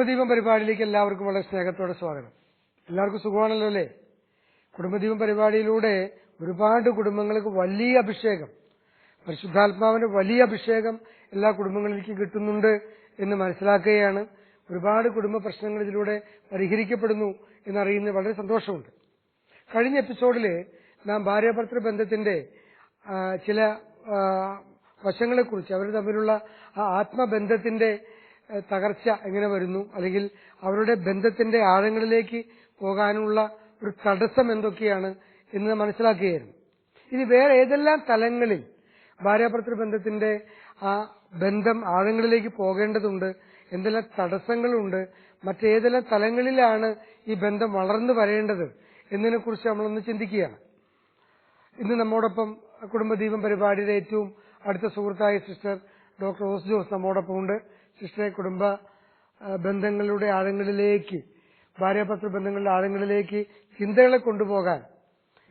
കുടുംബദീപം പരിപാടിയിലേക്ക് എല്ലാവർക്കും വളരെ സ്നേഹത്തോടെ സ്വാഗതം. എല്ലാവർക്കും സുഖമാണല്ലോ അല്ലേ? കുടുംബദീപം പരിപാടിയിലൂടെ ഒരുപാട് കുടുംബങ്ങൾക്ക് വലിയ അഭിഷേകം, പരിശുദ്ധാത്മാവിന്റെ വലിയ അഭിഷേകം എല്ലാ കുടുംബങ്ങളിലേക്കും കിട്ടുന്നുണ്ട് എന്ന് മനസ്സിലാക്കുകയാണ്. ഒരുപാട് കുടുംബ പ്രശ്നങ്ങൾ ഇതിലൂടെ പരിഹരിക്കപ്പെടുന്നു എന്നറിയുന്നത് വളരെ സന്തോഷമുണ്ട്. കഴിഞ്ഞ എപ്പിസോഡിൽ നാം ഭാര്യാഭർത്തൃ ബന്ധത്തിന്റെ ചില വശങ്ങളെക്കുറിച്ച്, അവർ തമ്മിലുള്ള ആ ആത്മബന്ധത്തിന്റെ തകർച്ച എങ്ങനെ വരുന്നു, അല്ലെങ്കിൽ അവരുടെ ബന്ധത്തിന്റെ ആഴങ്ങളിലേക്ക് പോകാനുള്ള ഒരു തടസ്സം എന്തൊക്കെയാണ് എന്ന് മനസ്സിലാക്കുകയായിരുന്നു. ഇനി വേറെ ഏതെല്ലാം തലങ്ങളിൽ ഭാര്യാഭർത്തൃ ബന്ധത്തിന്റെ ആ ബന്ധം ആഴങ്ങളിലേക്ക് പോകേണ്ടതുണ്ട്, എന്തെല്ലാം തടസ്സങ്ങളുണ്ട്, മറ്റേതെല്ലാം തലങ്ങളിലാണ് ഈ ബന്ധം വളർന്നു വരേണ്ടത് എന്നതിനെക്കുറിച്ച് നമ്മളൊന്ന് ചിന്തിക്കുകയാണ്. ഇന്ന് നമ്മോടൊപ്പം കുടുംബദീപം പരിപാടിയുടെ ഏറ്റവും അടുത്ത സുഹൃത്തായ സിസ്റ്റർ ഡോക്ടർ ഓസ് ജോസ് നമ്മോടൊപ്പം ഉണ്ട്. സിസ്റ്ററെ, കുടുംബ ബന്ധങ്ങളുടെ ആഴങ്ങളിലേക്ക്, ഭാര്യാഭർത്തൃ ബന്ധങ്ങളുടെ ആഴങ്ങളിലേക്ക് ചിന്തകളെ കൊണ്ടുപോകാൻ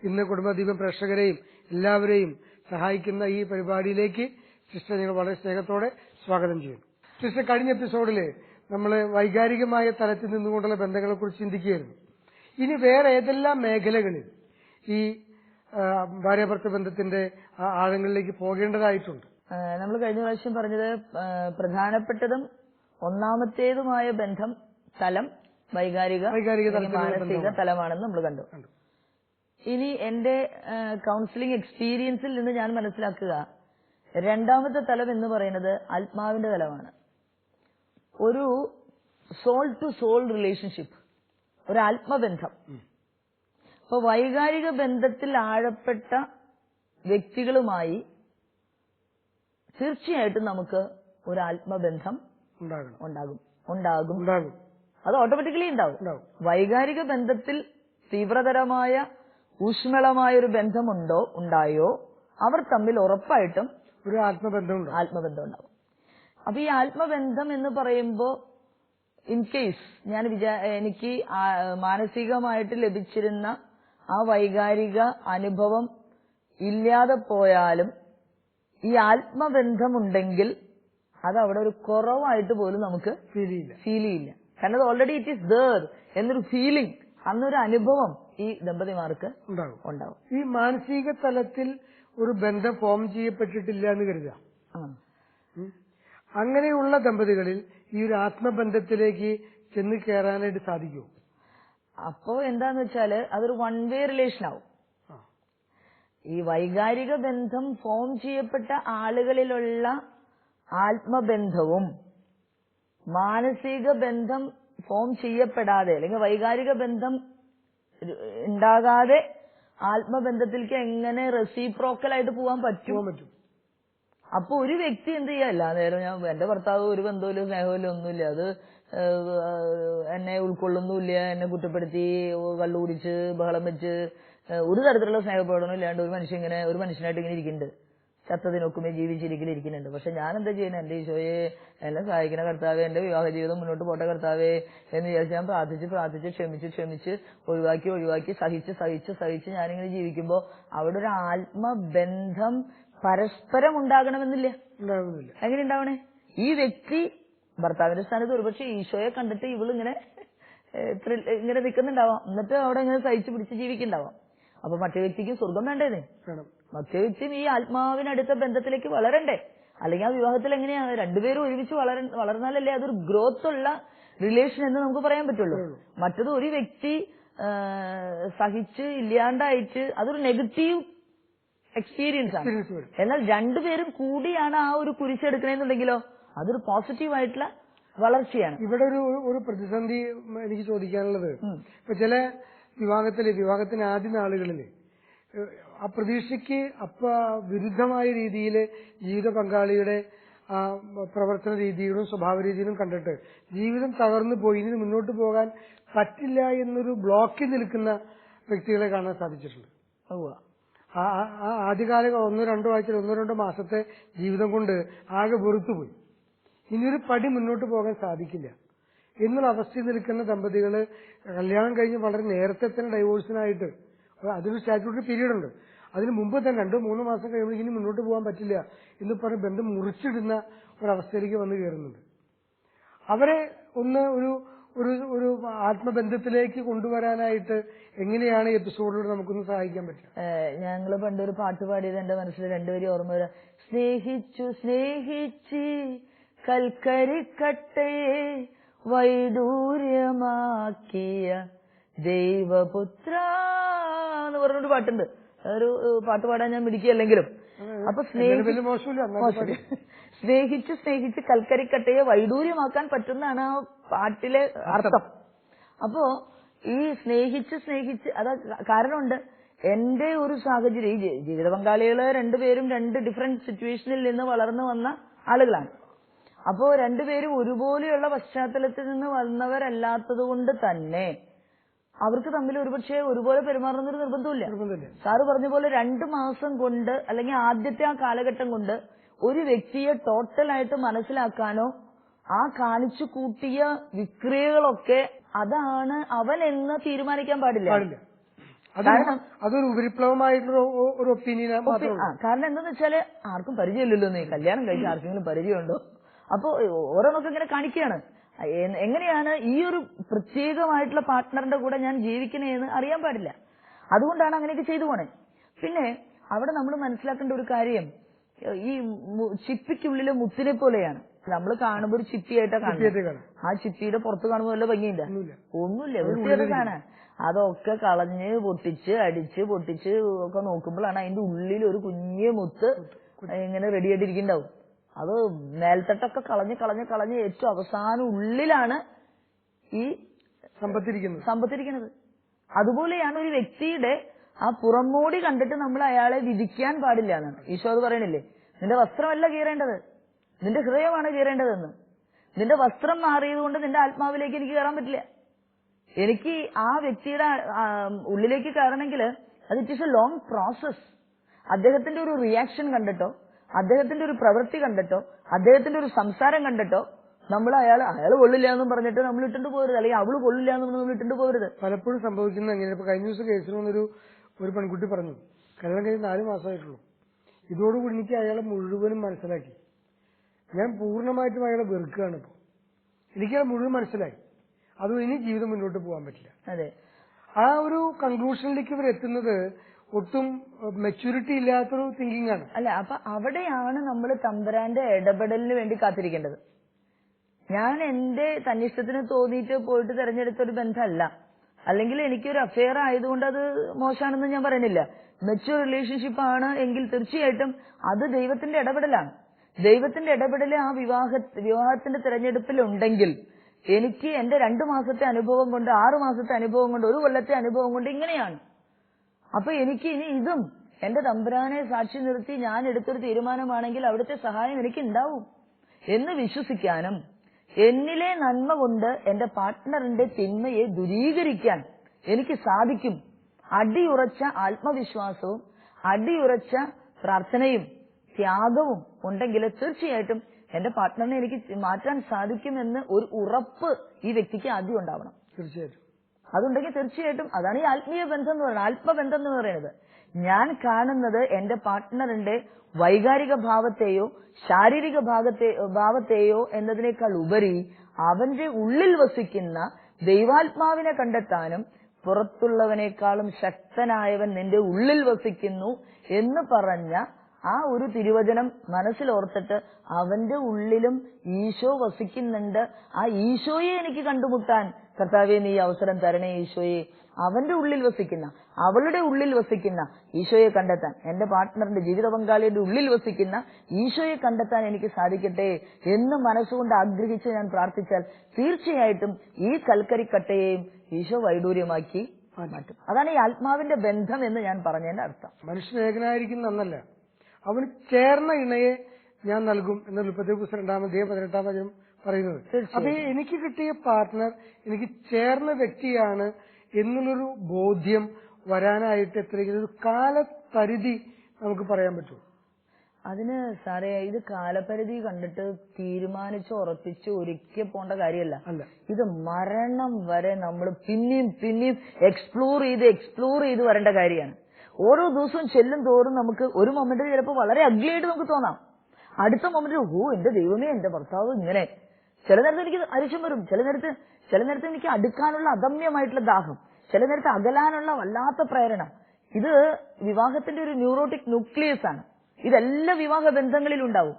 ഇന്ന് കുടുംബദീപം പ്രേക്ഷകരെയും എല്ലാവരെയും സഹായിക്കുന്ന ഈ പരിപാടിയിലേക്ക് സിസ്റ്റർ ഞങ്ങൾ വളരെ സ്നേഹത്തോടെ സ്വാഗതം ചെയ്യുന്നു. സിസ്റ്റർ, കഴിഞ്ഞ എപ്പിസോഡിൽ നമ്മൾ വൈകാരികമായ തലത്തിൽ നിന്നുകൊണ്ടുള്ള ബന്ധങ്ങളെക്കുറിച്ച് ചിന്തിക്കുകയായിരുന്നു. ഇനി വേറെ ഏതെല്ലാം മേഖലകളിൽ ഈ ഭാര്യാഭർത്തൃ ബന്ധത്തിന്റെ ആഴങ്ങളിലേക്ക് പോകേണ്ടതായിട്ടുണ്ട്? നമ്മൾ കഴിഞ്ഞ പ്രാവശ്യം പറഞ്ഞത് പ്രധാനപ്പെട്ടതും ഒന്നാമത്തേതുമായ ബന്ധം തലം വൈകാരിക മാനസിക തലമാണെന്ന് നമ്മൾ കണ്ടു. ഇനി എന്റെ കൗൺസിലിംഗ് എക്സ്പീരിയൻസിൽ നിന്ന് ഞാൻ മനസ്സിലാക്കുക, രണ്ടാമത്തെ തലം എന്ന് പറയുന്നത് ആത്മാവിന്റെ തലമാണ്. ഒരു സോൾ ടു സോൾ റിലേഷൻഷിപ്പ്, ഒരു ആത്മബന്ധം. അപ്പൊ വൈകാരിക ബന്ധത്തിൽ ആഴപ്പെട്ട വ്യക്തികളുമായി തീർച്ചയായിട്ടും നമുക്ക് ഒരു ആത്മബന്ധം ഉണ്ടാകും. അത് ഓട്ടോമാറ്റിക്കലി ഉണ്ടാവും. വൈകാരിക ബന്ധത്തിൽ തീവ്രതരമായ ഊഷ്മളമായ ഒരു ഉണ്ടായോ അവർ തമ്മിൽ ഉറപ്പായിട്ടും ഒരു ആത്മബന്ധം ഉണ്ടാവും. അപ്പൊ ഈ ആത്മബന്ധം എന്ന് പറയുമ്പോ ഇൻ കേസ് എനിക്ക് മാനസികമായിട്ട് ലഭിച്ചിരുന്ന ആ വൈകാരിക അനുഭവം ഇല്ലാതെ പോയാലും ഈ ആത്മബന്ധമുണ്ടെങ്കിൽ അത് അവിടെ ഒരു കുറവായിട്ട് പോലും നമുക്ക് ഫീൽ ചെയ്യില്ല. കാരണം അത് ഓൾറെഡി ഇറ്റ് ഈസ് ദേർ എന്നൊരു ഫീലിംഗ്, അന്നൊരു അനുഭവം ഈ ദമ്പതിമാർക്ക് ഉണ്ടാവും. ഈ മാനസിക തലത്തിൽ ഒരു ബന്ധം ഫോം ചെയ്യപ്പെട്ടിട്ടില്ല എന്ന് കരുതാം. അങ്ങനെയുള്ള ദമ്പതികളിൽ ഈ ഒരു ആത്മബന്ധത്തിലേക്ക് ചെന്ന് കയറാനായിട്ട് സാധിക്കുമോ? അപ്പോ എന്താന്ന് വെച്ചാല് അതൊരു വൺ വേ റിലേഷൻ ആവും. ഈ വൈകാരിക ബന്ധം ഫോം ചെയ്യപ്പെട്ട ആളുകളിലുള്ള ആത്മബന്ധവും മാനസിക ബന്ധം ഫോം ചെയ്യപ്പെടാതെ, അല്ലെങ്കിൽ വൈകാരിക ബന്ധം ഉണ്ടാകാതെ ആത്മബന്ധത്തിലേക്ക് എങ്ങനെ റെസിപ്രോക്കലായിട്ട് പോകാൻ പറ്റും? അപ്പൊ ഒരു വ്യക്തി എന്ത് ചെയ്യാല്ല, നേരം എന്റെ ഭർത്താവ് ഒരു ബന്ധവും സ്നേഹവും ഒന്നുമില്ല, അത് എന്നെ ഉൾക്കൊള്ളുന്നുമില്ല, എന്നെ കുറ്റപ്പെടുത്തി കള്ളു കുടിച്ച് ബഹളം വെച്ച് ഒരു തരത്തിലുള്ള സ്നേഹപ്രകടനം ഇല്ലാണ്ട് ഒരു മനുഷ്യനായിട്ട് ഇങ്ങനെ ഇരിക്കുന്നുണ്ട്, ചത്തതിനൊക്കുമേ ജീവിച്ചിരിക്കുന്നുണ്ട്. പക്ഷെ ഞാൻ എന്താ ചെയ്യുന്നത്? എന്റെ ഈശോയെ, എന്നെ സഹായിക്കുന്ന കർത്താവേ, എന്റെ വിവാഹ ജീവിതം മുന്നോട്ട് പോട്ടെ കർത്താവേ എന്ന് വിചാരിച്ച് ഞാൻ പ്രാർത്ഥിച്ച് ക്ഷമിച്ച് ഒഴിവാക്കി സഹിച്ച് ഞാനിങ്ങനെ ജീവിക്കുമ്പോ അവിടെ ഒരു ആത്മബന്ധം പരസ്പരം ഉണ്ടാകണമെന്നില്ല. എങ്ങനെ ഉണ്ടാവണേ? ഈ വ്യക്തി ഭർത്താവിന്റെ സ്ഥാനത്ത് ഒരുപക്ഷെ ഈശോയെ കണ്ടിട്ട് ഇവളിങ്ങനെ നിൽക്കുന്നുണ്ടാവാം, എന്നിട്ട് അവിടെ ഇങ്ങനെ സഹിച്ചു പിടിച്ച് ജീവിക്കുന്നുണ്ടാവാം. അപ്പൊ മറ്റേ വ്യക്തിക്ക് സ്വർഗം വേണ്ടേന്നേ, മറ്റേ വ്യക്തിയും ഈ ആത്മാവിനടുത്ത ബന്ധത്തിലേക്ക് വളരണ്ടേ. അല്ലെങ്കിൽ ആ വിവാഹത്തിൽ എങ്ങനെയാണ് രണ്ടുപേരും ഒരുമിച്ച് വളർന്നാലല്ലേ അതൊരു ഗ്രോത്ത് ഉള്ള റിലേഷൻ എന്ന് നമുക്ക് പറയാൻ പറ്റുള്ളൂ. മറ്റത് ഒരു വ്യക്തി സഹിച്ച് ഇല്ലാണ്ടായിട്ട് അതൊരു നെഗറ്റീവ് എക്സ്പീരിയൻസ് ആണ്. എന്നാൽ രണ്ടുപേരും കൂടിയാണ് ആ ഒരു കുരിശെടുക്കണെന്നുണ്ടെങ്കിലോ അതൊരു പോസിറ്റീവ് ആയിട്ടുള്ള വളർച്ചയാണ്. ഇവിടെ ഒരു പ്രതിസന്ധി എനിക്ക് ചോദിക്കാനുള്ളത്, ഇപ്പൊ ചില വിവാഹത്തിന് ആദ്യ നാളുകളിൽ ആ പ്രതീക്ഷയ്ക്ക് വിരുദ്ധമായ രീതിയിൽ ജീവിത പങ്കാളിയുടെ പ്രവർത്തന രീതികളും സ്വഭാവ രീതികളും കണ്ടിട്ട് ജീവിതം തകർന്നു പോയി, ഇനി മുന്നോട്ട് പോകാൻ പറ്റില്ല എന്നൊരു ബ്ലോക്കിൽ നിൽക്കുന്ന വ്യക്തികളെ കാണാൻ സാധിച്ചിട്ടുണ്ട്. ആദ്യകാല 1-2 ആഴ്ച 1-2 മാസത്തെ ജീവിതം കൊണ്ട് ആകെ വെറുത്തുപോയി, ഇനിയൊരു പടി മുന്നോട്ട് പോകാൻ സാധിക്കില്ല എന്നുള്ള അവസ്ഥയിൽ നിൽക്കുന്ന ദമ്പതികള് കല്യാണം കഴിഞ്ഞ് വളരെ നേരത്തെ തന്നെ ഡൈവോഴ്സിനായിട്ട്, അതിനൊരു സ്റ്റാറ്റ്യൂട്ടറി പീരീഡ് ഉണ്ട്, അതിന് മുമ്പ് തന്നെ 2-3 മാസം കഴിയുമ്പോൾ ഇനി മുന്നോട്ട് പോകാൻ പറ്റില്ല എന്ന് പറഞ്ഞ് ബന്ധം മുറിച്ചിടുന്ന ഒരവസ്ഥയിലേക്ക് വന്നു കയറുന്നുണ്ട്. അവരെ ഒന്ന് ഒരു ഒരു ഒരു ആത്മബന്ധത്തിലേക്ക് കൊണ്ടുവരാനായിട്ട് എങ്ങനെയാണ് ഈ എപ്പിസോഡിലൂടെ നമുക്കൊന്ന് സഹായിക്കാൻ പറ്റുക? ഞങ്ങള് പണ്ടൊരു പാട്ട് പാടിയത് എന്റെ മനസ്സിൽ രണ്ടുപേരും ഓർമ്മ വരാം. സ്നേഹിച്ചു സ്നേഹിച്ച് കൽക്കരിക്കട്ടയെ വൈദൂര്യമാക്കിയ ദൈവപുത്ര എന്ന് പറഞ്ഞൊരു പാട്ടുണ്ട്. ഒരു പാട്ട് പാടാൻ ഞാൻ മിടിക്കുകയല്ലെങ്കിലും അപ്പൊ സ്നേഹിച്ചു സ്നേഹിച്ച് കൽക്കരിക്കട്ടയെ വൈഡൂര്യമാക്കാൻ പറ്റുന്നതാണ് ആ പാട്ടിലെ അർത്ഥം. അപ്പോ ഈ സ്നേഹിച്ച് സ്നേഹിച്ച് കാരണമുണ്ട്. എന്റെ ഒരു സാഹചര്യം, ഈ ജീവിത പങ്കാളികള് രണ്ടുപേരും രണ്ട് ഡിഫറെന്റ് സിറ്റുവേഷനിൽ നിന്ന് വളർന്നു വന്ന ആളുകളാണ്. അപ്പോ രണ്ടുപേരും ഒരുപോലെയുള്ള പശ്ചാത്തലത്തിൽ നിന്ന് വന്നവരല്ലാത്തത് കൊണ്ട് തന്നെ അവർക്ക് തമ്മിൽ ഒരുപക്ഷെ ഒരുപോലെ പെരുമാറുന്നൊരു നിർബന്ധമില്ല. സാറ് പറഞ്ഞ പോലെ 2 മാസം കൊണ്ട് അല്ലെങ്കിൽ ആദ്യത്തെ ആ കാലഘട്ടം കൊണ്ട് ഒരു വ്യക്തിയെ ടോട്ടലായിട്ട് മനസ്സിലാക്കാനോ ആ കാണിച്ചു കൂട്ടിയ വിക്രിയകളൊക്കെ അതാണ് അവൻ എന്ന് തീരുമാനിക്കാൻ പാടില്ല. കാരണം അതൊരു ഉപരിപ്ലവമായിട്ടുള്ള ഒരു ഒപ്പീനിയൻ. കാരണം എന്താന്ന് വെച്ചാല് ആർക്കും പരിചയമില്ലല്ലോ. നീ കല്യാണം കഴിച്ച ആർക്കെങ്കിലും പരിചയമുണ്ടോ? അപ്പൊ ഓരോന്നൊക്കെ ഇങ്ങനെ കാണിക്കുകയാണ്. എങ്ങനെയാണ് ഈ ഒരു പ്രത്യേകമായിട്ടുള്ള പാർട്ട്ണറിന്റെ കൂടെ ഞാൻ ജീവിക്കണേന്ന് അറിയാൻ പാടില്ല. അതുകൊണ്ടാണ് അങ്ങനെയൊക്കെ ചെയ്തു പോണേ. പിന്നെ അവിടെ നമ്മൾ മനസ്സിലാക്കേണ്ട ഒരു കാര്യം, ഈ ചിപ്പിക്കുള്ളിലെ മുത്തിനെ പോലെയാണ്. നമ്മൾ കാണുമ്പോൾ ഒരു ചിപ്പിയായിട്ടാണ് കാണുന്നത്. ആ ചിപ്പിയുടെ പുറത്ത് കാണുമ്പോൾ വല്ല ഭംഗിയില്ല, ഒന്നുമില്ല, വൃത്തിയൊക്കെ കാണാൻ. അതൊക്കെ കളഞ്ഞ് പൊട്ടിച്ച് അടിച്ച് പൊട്ടിച്ച് ഒക്കെ നോക്കുമ്പോഴാണ് അതിന്റെ ഉള്ളിൽ ഒരു കുഞ്ഞ് മുത്ത് ഇങ്ങനെ റെഡി ആയിട്ടിരിക്കുന്നുണ്ടാവും. അത് മേൽത്തട്ടൊക്കെ കളഞ്ഞ് കളഞ്ഞ് കളഞ്ഞ് ഏറ്റവും അവസാനം ഉള്ളിലാണ് ഈ സമ്പത്തിരിക്കുന്നത്. അതുപോലെയാണ് ഒരു വ്യക്തിയുടെ ആ പുറമോടി കണ്ടിട്ട് നമ്മൾ അയാളെ വിധിക്കാൻ പാടില്ല എന്നാണ് ഈശോ അത് പറയണില്ലേ. നിന്റെ വസ്ത്രമല്ല കീറേണ്ടത്, നിന്റെ ഹൃദയമാണ് കീറേണ്ടതെന്ന്. നിന്റെ വസ്ത്രം മാറിയത് കൊണ്ട് നിന്റെ ആത്മാവിലേക്ക് എനിക്ക് കയറാൻ പറ്റില്ല. എനിക്ക് ആ വ്യക്തിയുടെ ഉള്ളിലേക്ക് കയറണമെങ്കിൽ അത് it is A long process. അദ്ദേഹത്തിന്റെ ഒരു റിയാക്ഷൻ കണ്ടിട്ടോ, അദ്ദേഹത്തിന്റെ ഒരു പ്രവൃത്തി കണ്ടിട്ടോ, അദ്ദേഹത്തിന്റെ ഒരു സംസാരം കണ്ടിട്ടോ നമ്മൾ അയാൾ കൊള്ളില്ല എന്നും പറഞ്ഞിട്ട് നമ്മൾ ഇട്ടിട്ട് പോകരുത്, അല്ലെങ്കിൽ അവള് കൊള്ളില്ല എന്നും നമ്മൾ ഇട്ടിട്ട് പോകരുത്. പലപ്പോഴും സംഭവിക്കുന്നത് എങ്ങനെ, ഇപ്പൊ കഴിഞ്ഞ ദിവസം കേസിൽ ഒരു പെൺകുട്ടി പറഞ്ഞു, കല്യാണം കഴിഞ്ഞ് 4 മാസമായിട്ടുള്ളൂ, ഇതോടുകൂടി എനിക്ക് അയാളെ മുഴുവനും മനസ്സിലാക്കി, ഞാൻ പൂർണ്ണമായിട്ടും അയാളെ വെറുക്കുകയാണ്. ഇപ്പൊ എനിക്കയാൾ മുഴുവൻ മനസ്സിലായി, അതും ഇനി ജീവിതം മുന്നോട്ട് പോകാൻ പറ്റില്ല. അതെ, ആ ഒരു കൺക്ലൂഷനിലേക്ക് ഇവർ എത്തുന്നത് ഒട്ടും മെച്യൂരിറ്റി ഇല്ലാത്തൊരു തിങ്കിങ് ആണ്. അല്ല, അപ്പൊ അവിടെയാണ് നമ്മൾ തമ്പുരാന്റെ ഇടപെടലിന് വേണ്ടി കാത്തിരിക്കേണ്ടത്. ഞാൻ എന്റെ തന്നിഷ്ടത്തിന് തോന്നിയിട്ട് പോയിട്ട് തെരഞ്ഞെടുത്തൊരു ബന്ധമല്ല, അല്ലെങ്കിൽ എനിക്കൊരു അഫെയർ ആയതുകൊണ്ട് അത് മോശമാണെന്ന് ഞാൻ പറയുന്നില്ല. മെച്യൂർ റിലേഷൻഷിപ്പ് ആണ് എങ്കിൽ തീർച്ചയായിട്ടും അത് ദൈവത്തിന്റെ ഇടപെടലാണ്. ദൈവത്തിന്റെ ഇടപെടൽ ആ വിവാഹത്തിന്റെ തെരഞ്ഞെടുപ്പിൽ ഉണ്ടെങ്കിൽ എനിക്ക് എന്റെ 2 മാസത്തെ അനുഭവം കൊണ്ട്, 6 മാസത്തെ അനുഭവം കൊണ്ട്, 1 കൊല്ലത്തെ അനുഭവം കൊണ്ട് ഇങ്ങനെയാണ്. അപ്പൊ എനിക്ക് ഇനി ഇതും എന്റെ തമ്പുരാനെ സാക്ഷി നിർത്തി ഞാൻ എടുത്തൊരു തീരുമാനമാണെങ്കിൽ അവിടുത്തെ സഹായം എനിക്ക് ഉണ്ടാവും എന്ന് വിശ്വസിക്കാനും എന്നിലെ നന്മ കൊണ്ട് എന്റെ പാർട്ട്ണറിന്റെ തിന്മയെ ദൂരീകരിക്കാൻ എനിക്ക് സാധിക്കും. അടിയുറച്ച ആത്മവിശ്വാസവും അടിയുറച്ച പ്രാർത്ഥനയും ത്യാഗവും ഉണ്ടെങ്കിൽ തീർച്ചയായിട്ടും എന്റെ പാർട്ട്ണറിനെ എനിക്ക് മാറ്റാൻ സാധിക്കുമെന്ന് ഒരു ഉറപ്പ് ഈ വ്യക്തിക്ക് ആദ്യം ഉണ്ടാവണം. തീർച്ചയായിട്ടും അതുണ്ടെങ്കിൽ തീർച്ചയായിട്ടും അതാണ് ഈ ആത്മീയ ബന്ധം എന്ന് പറയുന്നത്, ആത്മബന്ധം എന്ന് പറയുന്നത്. ഞാൻ കാണുന്നത് എന്റെ പാർട്ട്ണറിന്റെ വൈകാരിക ഭാവത്തെയോ ശാരീരിക ഭാവത്തെയോ എന്നതിനേക്കാൾ ഉപരി അവന്റെ ഉള്ളിൽ വസിക്കുന്ന ദൈവാത്മാവിനെ കണ്ടെത്താനും പുറത്തുള്ളവനേക്കാളും ശക്തനായവൻ നിന്റെ ഉള്ളിൽ വസിക്കുന്നു എന്ന് പറഞ്ഞ ആ ഒരു തിരുവചനം മനസ്സിലോർത്തിട്ട് അവന്റെ ഉള്ളിലും ഈശോ വസിക്കുന്നുണ്ട്. ആ ഈശോയെ എനിക്ക് കണ്ടുമുട്ടാൻ കർത്താവേ നീ അവസരം തരണേ ഈശോയെ. അവന്റെ ഉള്ളിൽ വസിക്കുന്ന, അവളുടെ ഉള്ളിൽ വസിക്കുന്ന ഈശോയെ കണ്ടെത്താൻ, എന്റെ പാർട്ട്ണറിന്റെ ജീവിത പങ്കാളിയുടെ ഉള്ളിൽ വസിക്കുന്ന ഈശോയെ കണ്ടെത്താൻ എനിക്ക് സാധിക്കട്ടെ എന്ന് മനസ്സുകൊണ്ട് ആഗ്രഹിച്ച് ഞാൻ പ്രാർത്ഥിച്ചാൽ തീർച്ചയായിട്ടും ഈ കൽക്കരിക്കട്ടയെയും ഈശോ വൈഡൂര്യമാക്കി മാറ്റും. അതാണ് ഈ ആത്മാവിന്റെ ബന്ധം എന്ന് ഞാൻ പറഞ്ഞതിന്റെ അർത്ഥം. മനുഷ്യൻ ഏകനായിരിക്കുന്നല്ല, അവന് ചേർന്ന ഇണയെ ഞാൻ നൽകും എന്ന 32-18 പറയുന്നത്. അപ്പൊ എനിക്ക് കിട്ടിയ പാർട്ട്ണർ എനിക്ക് ചേർന്ന വ്യക്തിയാണ് എന്നുള്ളൊരു ബോധ്യം വരാനായിട്ട് എത്രയെങ്കിലും ഒരു കാലപരിധി നമുക്ക് പറയാൻ പറ്റുമോ? അതിന് സാറേ, ഇത് കാലപരിധി കണ്ടിട്ട് തീരുമാനിച്ച് ഉറപ്പിച്ച് ഒരിക്കൽ പോണ്ട കാര്യമല്ല. ഇത് മരണം വരെ നമ്മൾ പിന്നെയും എക്സ്പ്ലോർ ചെയ്ത് വരേണ്ട കാര്യമാണ്. ഓരോ ദിവസവും ചെല്ലും തോറും നമുക്ക് ഒരു മൊമെന്റിൽ ചിലപ്പോൾ വളരെ അഗ്ലിയായിട്ട് നമുക്ക് തോന്നാം. അടുത്ത മൊമെന്റിൽ എന്റെ ദൈവമേ, എന്റെ ഭർത്താവ് ഇങ്ങനെ ചില നേരത്ത് എനിക്ക് അരിശം വരും, ചില നേരത്ത് എനിക്ക് അടുക്കാനുള്ള അദമ്യമായിട്ടുള്ള ദാഹം, ചില നേരത്ത് അകലാനുള്ള വല്ലാത്ത പ്രേരണ. ഇത് വിവാഹത്തിന്റെ ഒരു ന്യൂറോട്ടിക് ന്യൂക്ലിയസ് ആണ്. ഇതെല്ലാ വിവാഹ ബന്ധങ്ങളിലും ഉണ്ടാവും.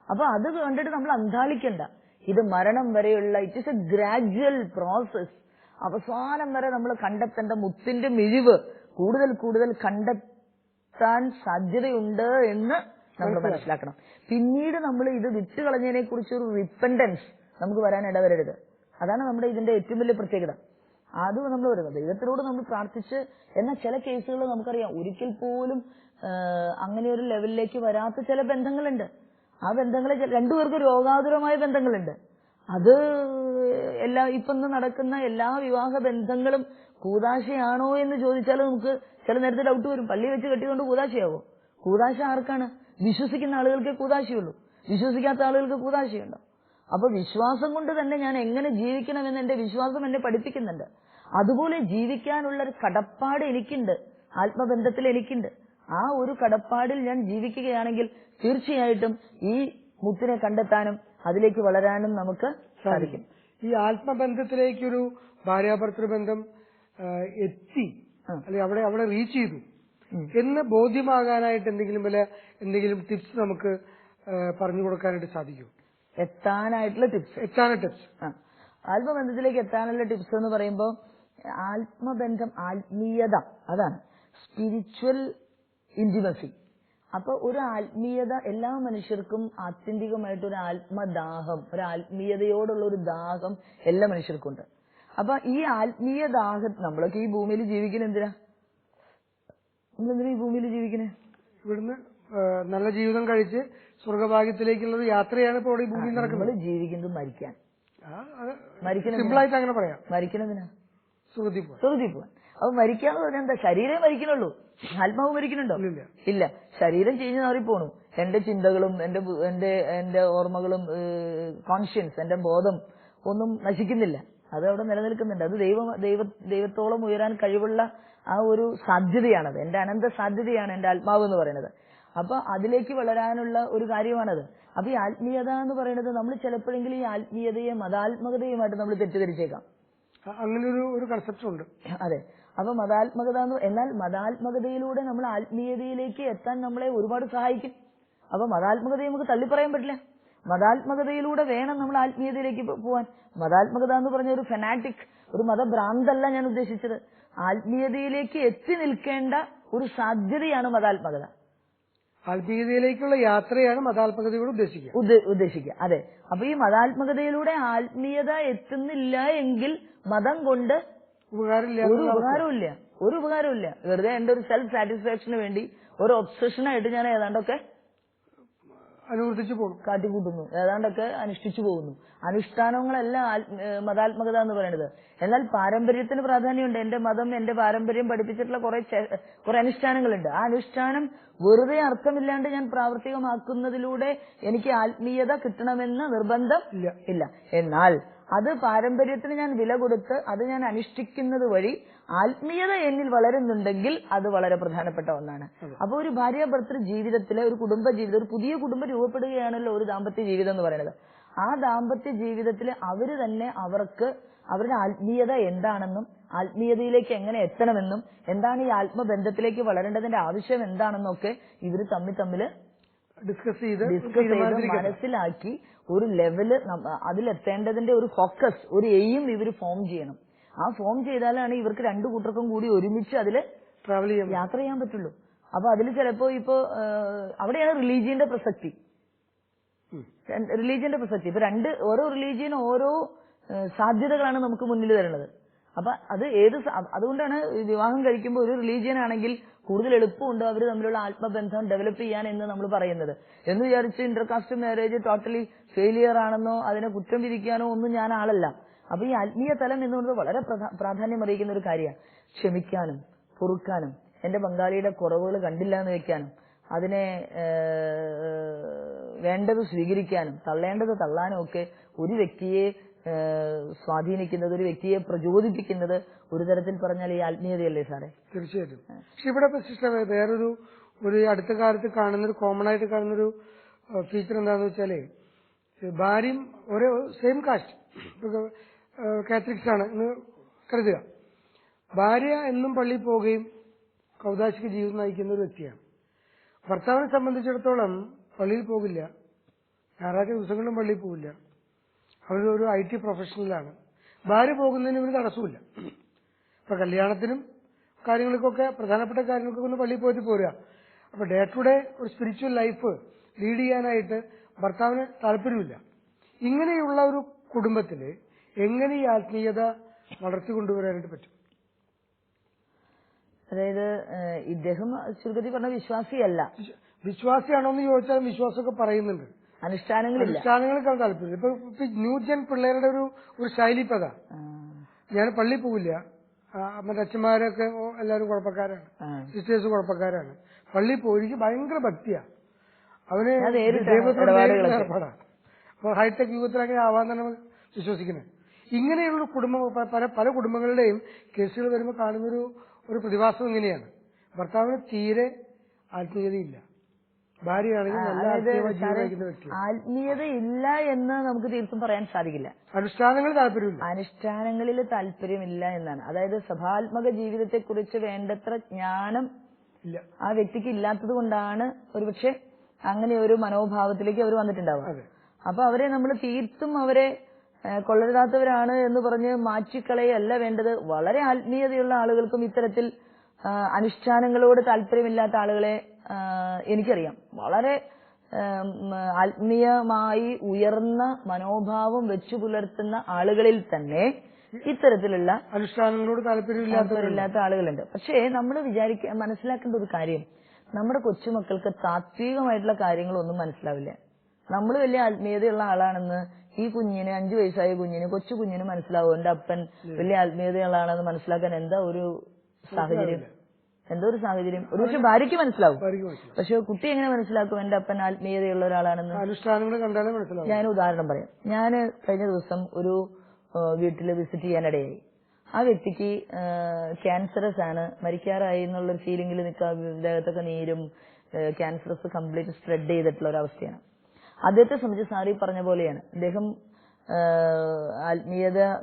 അപ്പൊ അത് കണ്ടിട്ട് നമ്മൾ അന്താളിക്കണ്ട. ഇത് മരണം വരെയുള്ള it is A gradual process. അവസാനം വരെ നമ്മൾ കണ്ടെത്തേണ്ട മുത്തിന്റെ മിഴിവ് കൂടുതൽ കണ്ടെത്താൻ സാധ്യതയുണ്ട് എന്ന് നമ്മൾ മനസ്സിലാക്കണം. പിന്നീട് നമ്മൾ ഇത് വിട്ടുകളഞ്ഞതിനെ കുറിച്ച് ഒരു റിപ്പൻഡൻസ് നമുക്ക് വരാൻ ഇടവരരുത്. അതാണ് നമ്മുടെ ഇതിന്റെ ഏറ്റവും വലിയ പ്രത്യേകത. അത് നമ്മൾ വരുന്നത് ദൈവത്തിനോട് നമ്മൾ പ്രാർത്ഥിച്ച്. എന്നാൽ ചില കേസുകൾ നമുക്കറിയാം ഒരിക്കൽ പോലും അങ്ങനെ ഒരു ലെവലിലേക്ക് വരാത്ത ചില ബന്ധങ്ങളുണ്ട്. ആ ബന്ധങ്ങളെ രണ്ടുപേർക്കും രോഗാതുരമായ ബന്ധങ്ങളുണ്ട്. അത് ഇപ്പൊ നടക്കുന്ന എല്ലാ വിവാഹ ബന്ധങ്ങളും കൂദാശയാണോ എന്ന് ചോദിച്ചാൽ നമുക്ക് ചില നേരത്തെ ഡൗട്ട് വരും. പള്ളി വെച്ച് കെട്ടിക്കൊണ്ട് കൂദാശയാവോ? കൂദാശ ആർക്കാണ്? വിശ്വസിക്കുന്ന ആളുകൾക്ക് കൂദാശയുള്ളൂ, വിശ്വസിക്കാത്ത ആളുകൾക്ക് കൂദാശയുണ്ടോ? അപ്പൊ വിശ്വാസം കൊണ്ട് തന്നെ ഞാൻ എങ്ങനെ ജീവിക്കണമെന്ന് എന്റെ വിശ്വാസം എന്നെ പഠിപ്പിക്കുന്നുണ്ട്. അതുപോലെ ജീവിക്കാനുള്ള ഒരു കടപ്പാട് എനിക്കുണ്ട്, ആത്മബന്ധത്തിൽ എനിക്കുണ്ട്. ആ ഒരു കടപ്പാടിൽ ഞാൻ ജീവിക്കുകയാണെങ്കിൽ തീർച്ചയായിട്ടും ഈ മുത്തിനെ കണ്ടെത്താനും അതിലേക്ക് വളരാനും നമുക്ക് സാധിക്കും. ഈ ആത്മബന്ധത്തിലേക്കൊരു ഭാര്യാഭർത്തൃബന്ധം എത്തി, അല്ലെങ്കിൽ അവിടെ റീച്ച് ചെയ്തു എന്ന് ബോധ്യമാകാനായിട്ട് എന്തെങ്കിലും ടിപ്സ് നമുക്ക് പറഞ്ഞു കൊടുക്കാനായിട്ട് സാധിക്കും? എത്താനായിട്ടുള്ള ടിപ്സ് ആത്മബന്ധത്തിലേക്ക് എത്താനുള്ള ടിപ്സ് എന്ന് പറയുമ്പോൾ ആത്മബന്ധം, ആത്മീയത, അതാണ് സ്പിരിച്വൽ ഇന്റിമസി. അപ്പൊ ഒരു ആത്മീയത എല്ലാ മനുഷ്യർക്കും ആത്യന്തികമായിട്ടൊരു ആത്മദാഹം, ഒരു ആത്മീയതയോടുള്ള ഒരു ദാഹം എല്ലാ മനുഷ്യർക്കും ഉണ്ട്. അപ്പൊ ഈ ആത്മീയ ദാഹം, നമ്മളൊക്കെ ഈ ഭൂമിയിൽ ജീവിക്കുന്നത് എന്തിനാ? നമ്മളെന്തിനാ ഈ ഭൂമിയിൽ ജീവിക്കുന്നത്? ഇവിടുന്ന് നല്ല ജീവിതം കഴിച്ച് സ്വർഗഭാഗ്യത്തിലേക്കുള്ള യാത്രയാണ് ഇപ്പോൾ ഈ ഭൂമിയിൽ നടക്കുന്നത്. നമ്മൾ ജീവിക്കുന്നത് മരിക്കാൻ. സിമ്പിളായിട്ട് അങ്ങനെ പറയാം. മരിക്കണെന്തിനാ? സുഹൃത്തി പോവാൻ. അപ്പൊ മരിക്കാന്ന് പറഞ്ഞാൽ എന്താ? ശരീരം മരിക്കണുള്ളൂ, ആത്മാവ് മരിക്കണുണ്ടോ? ഇല്ല. ശരീരം ചീഞ്ഞു മാറിപ്പോണു. എന്റെ ചിന്തകളും എന്റെ ഓർമ്മകളും കോൺഷ്യൻസ്, എന്റെ ബോധം ഒന്നും നശിക്കുന്നില്ല. അത് അവിടെ നിലനിൽക്കുന്നുണ്ട്. അത് ദൈവത്തോളം ഉയരാൻ കഴിവുള്ള ആ ഒരു സാധ്യതയാണത്. എന്റെ അനന്ത സാധ്യതയാണ് എന്റെ ആത്മാവ് എന്ന് പറയുന്നത്. അപ്പൊ അതിലേക്ക് വളരാനുള്ള ഒരു കാര്യമാണത്. അപ്പൊ ഈ ആത്മീയത എന്ന് പറയുന്നത് നമ്മൾ ചിലപ്പോഴെങ്കിലും ഈ ആത്മീയതയെ മതാത്മകതയുമായിട്ട് നമ്മൾ തെറ്റിദ്ധരിച്ചേക്കാം. അങ്ങനെ ഒരു കൺസെപ്റ്റ് ഉണ്ട്. അതെ. അപ്പൊ മതാത്മകത എന്നാൽ മതാത്മകതയിലൂടെ നമ്മൾ ആത്മീയതയിലേക്ക് എത്താൻ നമ്മളെ ഒരുപാട് സഹായിക്കും. അപ്പൊ മതാത്മകതയെ നമുക്ക് തള്ളിപ്പറയാൻ പറ്റില്ല. മതാത്മകതയിലൂടെ വേണം നമ്മൾ ആത്മീയതയിലേക്ക് പോവാൻ. മതാത്മകത എന്ന് പറഞ്ഞ ഒരു ഫെനാറ്റിക്, ഒരു മതഭ്രാന്തല്ല ഞാൻ ഉദ്ദേശിച്ചത്. ആത്മീയതയിലേക്ക് എത്തി നിൽക്കേണ്ട ഒരു സാധ്യതയാണ് മതാത്മകത. ആത്മീയതയിലേക്കുള്ള യാത്രയാണ് മതാത്മകതയോട് ഉദ്ദേശിക്കുക. അതെ. അപ്പൊ ഈ മതാത്മകതയിലൂടെ ആത്മീയത എത്തുന്നില്ല എങ്കിൽ മതം കൊണ്ട് ഒരു ഉപകാരമില്ല. വെറുതെ എന്റെ ഒരു സെൽഫ് സാറ്റിസ്ഫാക്ഷന് വേണ്ടി ഒരു ഒബ്സഷനായിട്ട് ഞാൻ ഏതാണ്ടൊക്കെ അനുവർത്തിച്ചു പോകുന്നു, കാട്ടിക്കൂട്ടുന്നു, ഏതാണ്ടൊക്കെ അനുഷ്ഠിച്ചു പോകുന്നു. അനുഷ്ഠാനങ്ങളല്ല മതാത്മകത എന്ന് പറയുന്നത്. എന്നാൽ പാരമ്പര്യത്തിന് പ്രാധാന്യമുണ്ട്. എന്റെ മതം, എന്റെ പാരമ്പര്യം പഠിപ്പിച്ചിട്ടുള്ള കുറെ അനുഷ്ഠാനങ്ങളുണ്ട്. ആ അനുഷ്ഠാനം വെറുതെ അർത്ഥമില്ലാണ്ട് ഞാൻ പ്രാവർത്തികമാക്കുന്നതിലൂടെ എനിക്ക് ആത്മീയത കിട്ടണമെന്ന് നിർബന്ധം ഇല്ല. എന്നാൽ അത് പാരമ്പര്യത്തിന് ഞാൻ വില കൊടുത്ത് അത് ഞാൻ അനുഷ്ഠിക്കുന്നത് വഴി ആത്മീയത എന്നിൽ വളരുന്നുണ്ടെങ്കിൽ അത് വളരെ പ്രധാനപ്പെട്ട ഒന്നാണ്. അപ്പൊ ഒരു ഭാര്യാഭർത്തൃ ജീവിതത്തിലെ ഒരു കുടുംബ ജീവിതം, ഒരു പുതിയ കുടുംബം രൂപപ്പെടുകയാണല്ലോ ഒരു ദാമ്പത്യ ജീവിതം എന്ന് പറയുന്നത്. ആ ദാമ്പത്യ ജീവിതത്തിൽ അവര് തന്നെ അവരുടെ ആത്മീയത എന്താണെന്നും ആത്മീയതയിലേക്ക് എങ്ങനെ എത്തണമെന്നും എന്താണ് ഈ ആത്മബന്ധത്തിലേക്ക് വളരേണ്ടതിന്റെ ആവശ്യം എന്താണെന്നൊക്കെ ഇവര് തമ്മിൽ ഡിസ്കസ് ചെയ്ത് മനസ്സിലാക്കി ഒരു ലെവല് അതിലെത്തേണ്ടതിന്റെ ഒരു ഫോക്കസ്, ഒരു എയിം ഇവര് ഫോം ചെയ്യണം. ആ ഫോം ചെയ്താലാണ് ഇവർക്ക് രണ്ടു കൂട്ടർക്കും കൂടി ഒരുമിച്ച് അതില് യാത്ര ചെയ്യാൻ പറ്റുള്ളൂ. അപ്പൊ അതിൽ ചിലപ്പോ അവിടെയാണ് റിലീജിയന്റെ പ്രസക്തി. ഇപ്പൊ ഓരോ റിലീജിയൻ ഓരോ സാധ്യതകളാണ് നമുക്ക് മുന്നിൽ തരുന്നത്. അപ്പൊ അത് അതുകൊണ്ടാണ് വിവാഹം കഴിക്കുമ്പോൾ ഒരു റിലീജിയൻ ആണെങ്കിൽ കൂടുതൽ എളുപ്പമുണ്ട് അവർ തമ്മിലുള്ള ആത്മബന്ധം ഡെവലപ്പ് ചെയ്യാൻ എന്ന് നമ്മൾ പറയുന്നത്. എന്ന് വിചാരിച്ച് ഇന്റർകാസ്റ്റ് മാരേജ് ടോട്ടലി ഫെയിലിയർ ആണെന്നോ അതിനെ കുറ്റം വിധിക്കാനോ ഒന്നും ഞാൻ ആളല്ല. അപ്പൊ ഈ ആത്മീയ തലം എന്നുള്ളത് വളരെ പ്രാധാന്യം അറിയിക്കുന്ന ഒരു കാര്യമാണ്. ക്ഷമിക്കാനും പൊറുക്കാനും എന്റെ പങ്കാളിയുടെ കുറവുകൾ കണ്ടില്ല എന്ന് വെക്കാനും അതിനെ വേണ്ടത് സ്വീകരിക്കാനും തള്ളേണ്ടത് തള്ളാനും ഒക്കെ ഒരു വ്യക്തിയെ സ്വാധീനിക്കുന്നത്, ഒരു വ്യക്തിയെ പ്രചോദിപ്പിക്കുന്നത് ഒരു തരത്തിൽ പറഞ്ഞാൽ ഈ ആത്മീയതയല്ലേ സാറേ? തീർച്ചയായിട്ടും. പക്ഷെ ഇവിടെ സിസ്റ്റർ വേറൊരു അടുത്ത കാലത്ത് കോമൺ ആയിട്ട് കാണുന്നൊരു ഫീച്ചർ എന്താണെന്ന് വെച്ചാല് ഭാര്യയും ഒരേ സെയിം കാസ്റ്റ്, കാത്തലിക്സ് ആണ് എന്ന് കരുതുക. ഭാര്യ എന്നും പള്ളിയിൽ പോവുകയും കൗദാശിക ജീവിതം നയിക്കുന്ന ഒരു വ്യക്തിയാണ്. ഭർത്താവിനെ സംബന്ധിച്ചിടത്തോളം പള്ളിയിൽ പോകില്ല, ഞായറാഴ്ച ദിവസങ്ങളിലും പള്ളിയിൽ പോകില്ല. അവരൊരു IT പ്രൊഫഷണലാണ്. ഭാര്യ പോകുന്നതിന് ഇവന് തടസ്സമില്ല. ഇപ്പൊ കല്യാണത്തിനും കാര്യങ്ങൾക്കൊക്കെ പ്രധാനപ്പെട്ട കാര്യങ്ങൾക്കൊക്കെ ഒന്ന് പള്ളിയിൽ പോയിട്ട് പോരുക. അപ്പൊ ഡേ ടു ഡേ ഒരു സ്പിരിച്വൽ ലൈഫ് ലീഡ് ചെയ്യാനായിട്ട് ഭർത്താവിന് താല്പര്യമില്ല. ഇങ്ങനെയുള്ള ഒരു കുടുംബത്തില് എങ്ങനെ ഈ ആത്മീയത വളർത്തിക്കൊണ്ടുവരാനായിട്ട് പറ്റും? അതായത് ഇദ്ദേഹം ചുരുക്കത്തിൽ പറഞ്ഞ വിശ്വാസിയല്ല. വിശ്വാസിയാണോ എന്ന് ചോദിച്ചാൽ വിശ്വാസമൊക്കെ പറയുന്നുണ്ട്, അനുഷ്ഠാനങ്ങൾക്ക് താല്പര്യം. ഇപ്പൊ ന്യൂജൻ പിള്ളേരുടെ ഒരു ശൈലി ഇപ്പത, ഞാൻ പള്ളിയിൽ പോവില്ല, മറ്റേ അച്ഛന്മാരൊക്കെ എല്ലാവരും കുഴപ്പക്കാരാണ്, സിസ്റ്റേഴ്സ് കുഴപ്പക്കാരാണ്, പള്ളിയിൽ പോയി ഭയങ്കര ഭക്തിയാ, അവന് ഏർപ്പാടാണ്. അപ്പൊ ഹൈടെക് യുഗത്തിൽ അങ്ങനെ ആവാൻ തന്നെ വിശ്വസിക്കുന്നത്. ഇങ്ങനെയുള്ള കുടുംബം പല കുടുംബങ്ങളുടെയും കേസുകൾ വരുമ്പോൾ കാണുന്നൊരു പ്രതിഭാസം ഇങ്ങനെയാണ്. ഭർത്താവിന് തീരെ ആത്മീയതയില്ല, ഭാര്യയാണെങ്കിൽ നല്ല ജീവിക്കുന്ന വ്യക്തി. ആത്മീയത ഇല്ല എന്ന് നമുക്ക് തീർത്തും പറയാൻ സാധിക്കില്ല. അനുഷ്ഠാനങ്ങളിൽ താല്പര്യമില്ല, അനുഷ്ഠാനങ്ങളിൽ താല്പര്യമില്ല എന്നാണ്. അതായത് സഭാത്മക ജീവിതത്തെക്കുറിച്ച് വേണ്ടത്ര ജ്ഞാനം ഇല്ല, ആ വ്യക്തിക്ക് ഇല്ലാത്തത് കൊണ്ടാണ് ഒരുപക്ഷെ അങ്ങനെ ഒരു മനോഭാവത്തിലേക്ക് അവർ വന്നിട്ടുണ്ടാവുക. അപ്പൊ അവരെ നമ്മൾ തീർത്തും അവരെ കൊള്ളരുതാത്തവരാണ് എന്ന് പറഞ്ഞ് മാറ്റിക്കളയല്ല വേണ്ടത്. വളരെ ആത്മീയതയുള്ള ആളുകൾക്കും ഇത്തരത്തിൽ അനുഷ്ഠാനങ്ങളോട് താല്പര്യമില്ലാത്ത ആളുകളെ എനിക്കറിയാം. വളരെ ആത്മീയമായി ഉയർന്ന മനോഭാവം വെച്ചു പുലർത്തുന്ന ആളുകളിൽ തന്നെ ഇത്തരത്തിലുള്ള അനുഷ്ഠാനങ്ങളോട് താല്പര്യമില്ലാത്ത ആളുകളുണ്ട്. പക്ഷേ നമ്മൾ മനസ്സിലാക്കേണ്ട ഒരു കാര്യം, നമ്മുടെ കൊച്ചുമക്കൾക്ക് താത്വികമായിട്ടുള്ള കാര്യങ്ങളൊന്നും മനസ്സിലാവില്ല. നമ്മൾ വലിയ ആത്മീയതയുള്ള ആളാണെന്ന് ഈ കുഞ്ഞിന് 5 വയസ്സായ കൊച്ചു കുഞ്ഞിന് മനസ്സിലാവും. എന്റെ അപ്പൻ വലിയ ആത്മീയതയുള്ള ആളാണെന്ന് മനസ്സിലാക്കാൻ എന്താ ഒരു സാഹചര്യം? ഒരുപക്ഷെ ഭാര്യയ്ക്ക് മനസ്സിലാവും, പക്ഷെ കുട്ടി എങ്ങനെ മനസ്സിലാക്കും എന്റെ അപ്പൻ ആത്മീയതയുള്ള ഒരാളാണെന്ന്? അനുഷ്ഠാനങ്ങൾ കണ്ടാലേ മനസ്സിലാവും. ഞാൻ ഉദാഹരണം പറയാം. ഞാൻ കഴിഞ്ഞ ദിവസം ഒരു വീട്ടിൽ വിസിറ്റ് ചെയ്യാനിടയായി. ആ വ്യക്തിക്ക് ക്യാൻസറസ് ആണ്, മരിക്കാറായി എന്നുള്ളൊരു ഫീലിംഗിൽ നിൽക്കുക, ദേഹത്തൊക്കെ നീരും ക്യാൻസറസ് കംപ്ലീറ്റ് സ്പ്രെഡ് ചെയ്തിട്ടുള്ള ഒരു അവസ്ഥയാണ്. അദ്ദേഹത്തെ സംബന്ധിച്ച് സാറി പറഞ്ഞ പോലെയാണ്. അദ്ദേഹം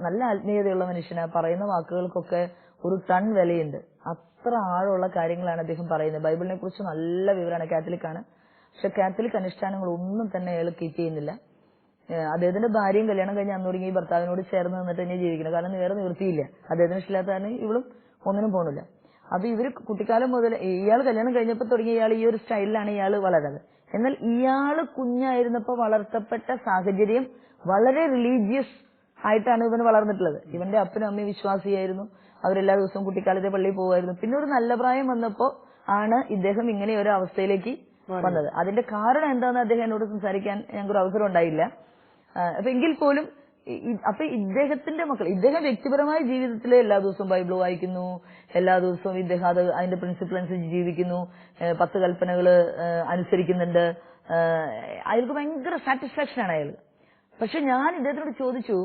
നല്ല ആത്മീയതയുള്ള മനുഷ്യനാണ്. പറയുന്ന വാക്കുകൾക്കൊക്കെ ഒരു ടൺ വിലയുണ്ട്. അത്ര ആഴമുള്ള കാര്യങ്ങളാണ് അദ്ദേഹം പറയുന്നത്. ബൈബിളിനെ കുറിച്ച് നല്ല വിവരമാണ്. കാത്തലിക്കാണ്, പക്ഷെ കാത്തലിക് അനുഷ്ഠാനങ്ങളൊന്നും തന്നെ അയാൾ കീപ്പ് ചെയ്യുന്നില്ല. അദ്ദേഹത്തിന്റെ ഭാര്യയും കല്യാണം കഴിഞ്ഞ് അന്ന് തുടങ്ങി ഭർത്താവിനോട് ചേർന്ന് നിന്നിട്ട് തന്നെ ജീവിക്കുന്നത്. കാരണം വേറെ നിവൃത്തിയില്ല. അദ്ദേഹത്തിന് ഇഷ്ടമില്ലാത്ത കാരണം ഇവളും ഒന്നിനും പോകണില്ല. അപ്പൊ ഇവര് കുട്ടിക്കാലം മുതൽ ഇയാൾ കല്യാണം കഴിഞ്ഞപ്പോൾ തുടങ്ങി ഇയാൾ ഈ ഒരു സ്റ്റൈലിലാണ് ഇയാൾ വളരുന്നത്. എന്നാൽ ഇയാള് കുഞ്ഞായിരുന്നപ്പോ വളർത്തപ്പെട്ട സാഹചര്യം വളരെ റിലീജിയസ് ആയിട്ടാണ് ഇവന് വളർന്നിട്ടുള്ളത്. ഇവന്റെ അപ്പനും അമ്മയും വിശ്വാസിയായിരുന്നു. അവരെല്ലാ ദിവസവും കുട്ടിക്കാലത്തെ പള്ളിയിൽ പോകുമായിരുന്നു. പിന്നെ ഒരു നല്ല പ്രായം വന്നപ്പോ ആണ് ഇദ്ദേഹം ഇങ്ങനെ ഒരു അവസ്ഥയിലേക്ക് വന്നത്. അതിന്റെ കാരണം എന്താണെന്ന് അദ്ദേഹം എന്നോട് സംസാരിക്കാൻ ഞങ്ങൾക്കൊരു അവസരം ഉണ്ടായില്ല. അപ്പൊ എങ്കിൽ പോലും അപ്പൊ ഇദ്ദേഹത്തിന്റെ മക്കൾ, ഇദ്ദേഹം വ്യക്തിപരമായ ജീവിതത്തിൽ എല്ലാ ദിവസവും ബൈബിൾ വായിക്കുന്നു, എല്ലാ ദിവസവും ഇദ്ദേഹം അതിന്റെ പ്രിൻസിപ്പിൾ അനുസരിച്ച് ജീവിക്കുന്നു, 10 കൽപ്പനകൾ അനുസരിക്കുന്നുണ്ട്. അയാൾക്ക് ഭയങ്കര സാറ്റിസ്ഫാക്ഷൻ ആണ് അയാൾ. പക്ഷെ ഞാൻ ഇദ്ദേഹത്തിനോട് ചോദിച്ചു,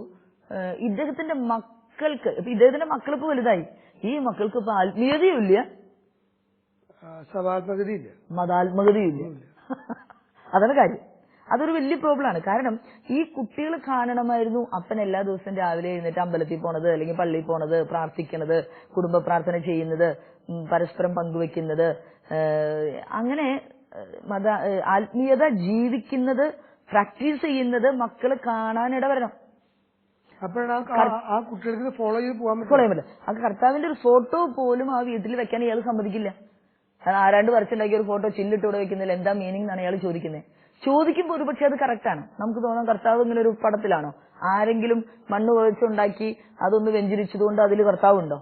ഇദ്ദേഹത്തിന്റെ മക്കൾക്ക്, ഇപ്പൊ ഇദ്ദേഹത്തിന്റെ മക്കളിപ്പോ വലുതായി, ഈ മക്കൾക്ക് ഇപ്പൊ ആത്മീയതയും ഇല്ല, മതാത്മകതയും ഇല്ല. അതാണ് കാര്യം. അതൊരു വലിയ പ്രോബ്ലമാണ്. കാരണം ഈ കുട്ടികൾ കാണണമായിരുന്നു അപ്പൻ എല്ലാ ദിവസവും രാവിലെ എഴുന്നേറ്റ് അമ്പലത്തിൽ പോണത്, അല്ലെങ്കിൽ പള്ളിയിൽ പോണത്, പ്രാർത്ഥിക്കുന്നത്, കുടുംബ പ്രാർത്ഥന ചെയ്യുന്നത്, പരസ്പരം പങ്കുവെക്കുന്നത്, അങ്ങനെ ആത്മീയത ജീവിക്കുന്നത്, പ്രാക്ടീസ് ചെയ്യുന്നത് മക്കള് കാണാനിട വരണം. അപ്പോഴാണ് ആ കുട്ടികൾക്ക് ഫോളോ ചെയ്ത് പോകാൻ പറ്റില്ല. ആ കർത്താവിന്റെ ഒരു ഫോട്ടോ പോലും ആ വീട്ടിൽ വെക്കാൻ ഇയാൾ സമ്മതിക്കില്ല. ആരാണ്ട് വരച്ചുണ്ടാക്കിയ ഒരു ഫോട്ടോ ചില്ലിട്ടൂടെ വെക്കുന്നില്ല, എന്താ മീനിങ് എന്നാണ് ഇയാൾ ചോദിക്കുന്നത്. ചോദിക്കുമ്പോൾ ഒരുപക്ഷെ അത് കറക്റ്റാണ്. നമുക്ക് തോന്നാം കർത്താവ് ഇങ്ങനെ ഒരു പടത്തിലാണോ? ആരെങ്കിലും മണ്ണ് കുഴച്ചുണ്ടാക്കി അതൊന്ന് വെഞ്ചരിച്ചതുകൊണ്ട് അതിൽ കർത്താവുണ്ടോ?